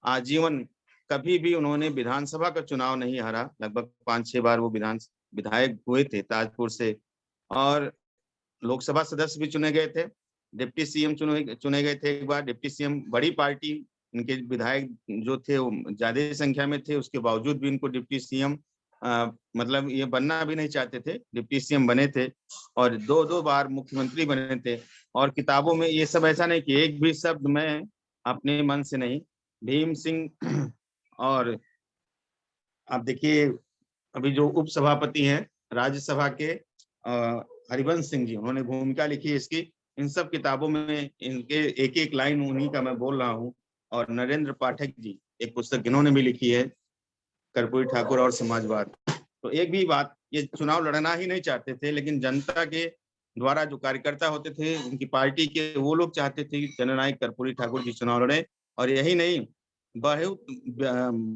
आजीवन कभी भी उन्होंने विधानसभा का चुनाव नहीं हारा। लगभग 5-6 बार वो विधायक हुए थे ताजपुर से, और लोकसभा सदस्य भी चुने गए थे। डिप्टी सीएम चुने चुने गए थे एक बार। डिप्टी सीएम बड़ी पार्टी, इनके विधायक जो थे वो ज्यादा संख्या में थे, उसके बावजूद भी इनको डिप्टी सीएम मतलब ये बनना भी नहीं चाहते थे, डिप्टी सीएम बने थे और 2-2 बार मुख्यमंत्री बने थे। और किताबों में ये सब ऐसा नहीं कि एक भी शब्द मैं अपने मन से नहीं। भीम सिंह और आप देखिए अभी जो उपसभापति हैं राज्यसभा के हरिवंश सिंह जी, उन्होंने भूमिका लिखी है इसकी। इन सब किताबों में इनके एक-एक लाइन उन्हीं का मैं बोल रहा हूँ। और नरेंद्र पाठक जी एक पुस्तक इन्होंने भी लिखी है, कर्पूरी ठाकुर और समाजवाद। तो एक भी बात, ये चुनाव लड़ना ही नहीं चाहते थे, लेकिन जनता के द्वारा जो कार्यकर्ता होते थे उनकी पार्टी के, वो लोग चाहते थे कि जननायक कर्पूरी ठाकुर जी चुनाव लड़े। और यही नहीं, बहुत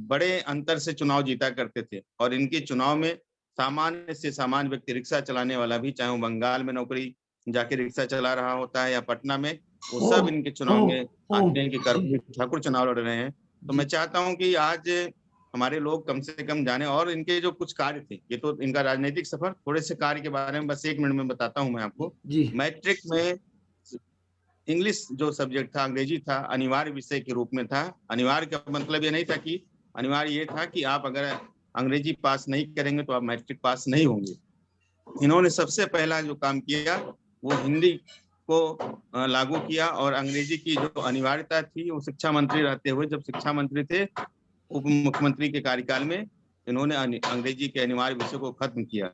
बड़े अंतर से चुनाव जीता करते थे। और इनके चुनाव में सामान्य से सामान्य व्यक्ति, रिक्शा चलाने वाला भी, चाहे वो बंगाल में नौकरी जाके रिक्शा चला रहा होता है या पटना में, वो सब इनके चुनाव में आते हैं कि कर्पूरी ठाकुर चुनाव लड़ रहे हैं। तो मैं चाहता हूं कि आज हमारे लोग कम से कम जाने। और इनके जो कुछ कार्य थे, ये तो इनका राजनीतिक सफर, थोड़े से कार्य के बारे में बस 1 मिनट में बताता हूं मैं आपको। मैट्रिक में इंग्लिश जो सब्जेक्ट था, अंग्रेजी था, अनिवार्य विषय के रूप में था। अनिवार्य का मतलब ये नहीं था कि, अनिवार्य ये था कि आप अगर अंग्रेजी पास नहीं करेंगे तो आप मैट्रिक पास नहीं होंगे। इन्होंने सबसे पहला जो काम किया वो हिंदी को लागू किया। और अंग्रेजी की जो अनिवार्यता थी, वो शिक्षा मंत्री रहते हुए, जब शिक्षा मंत्री थे उप मुख्यमंत्री के कार्यकाल में, इन्होंने अंग्रेजी के अनिवार्य विषय को खत्म किया।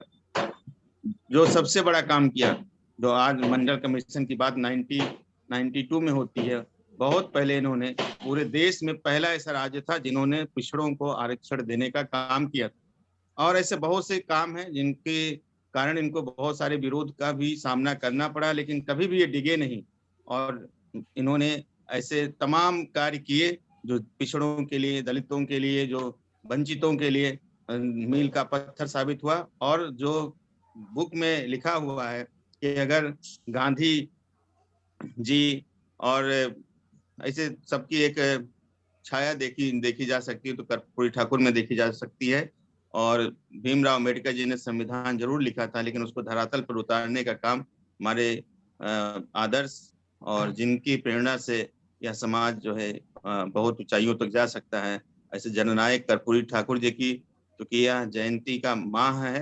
जो सबसे बड़ा काम किया, जो आज मंडल कमीशन की बात 1992 में होती है, बहुत पहले इन्होंने पूरे देश में पहला ऐसा राज्य था जिन्होंने पिछड़ों को आरक्षण देने का काम किया। और ऐसे बहुत से काम हैं जिनके कारण इनको बहुत सारे विरोध का भी सामना करना पड़ा, लेकिन कभी भी ये डिगे नहीं। और इन्होंने ऐसे तमाम कार्य किए जो पिछड़ों के लिए, दलितों के लिए, जो वंचितों के लिए मील का पत्थर साबित हुआ। और जो बुक में लिखा हुआ है कि अगर गांधी जी और ऐसे सबकी एक छाया देखी देखी जा सकती है तो कर्पूरी ठाकुर में देखी जा सकती है। और भीमराव अम्बेडकर जी ने संविधान जरूर लिखा था, लेकिन उसको धरातल पर उतारने का काम हमारे आदर्श और जिनकी प्रेरणा से यह समाज जो है बहुत ऊंचाइयों तक जा सकता है, ऐसे जननायक कर्पूरी ठाकुर जी की, क्योंकि यह जयंती का माह है।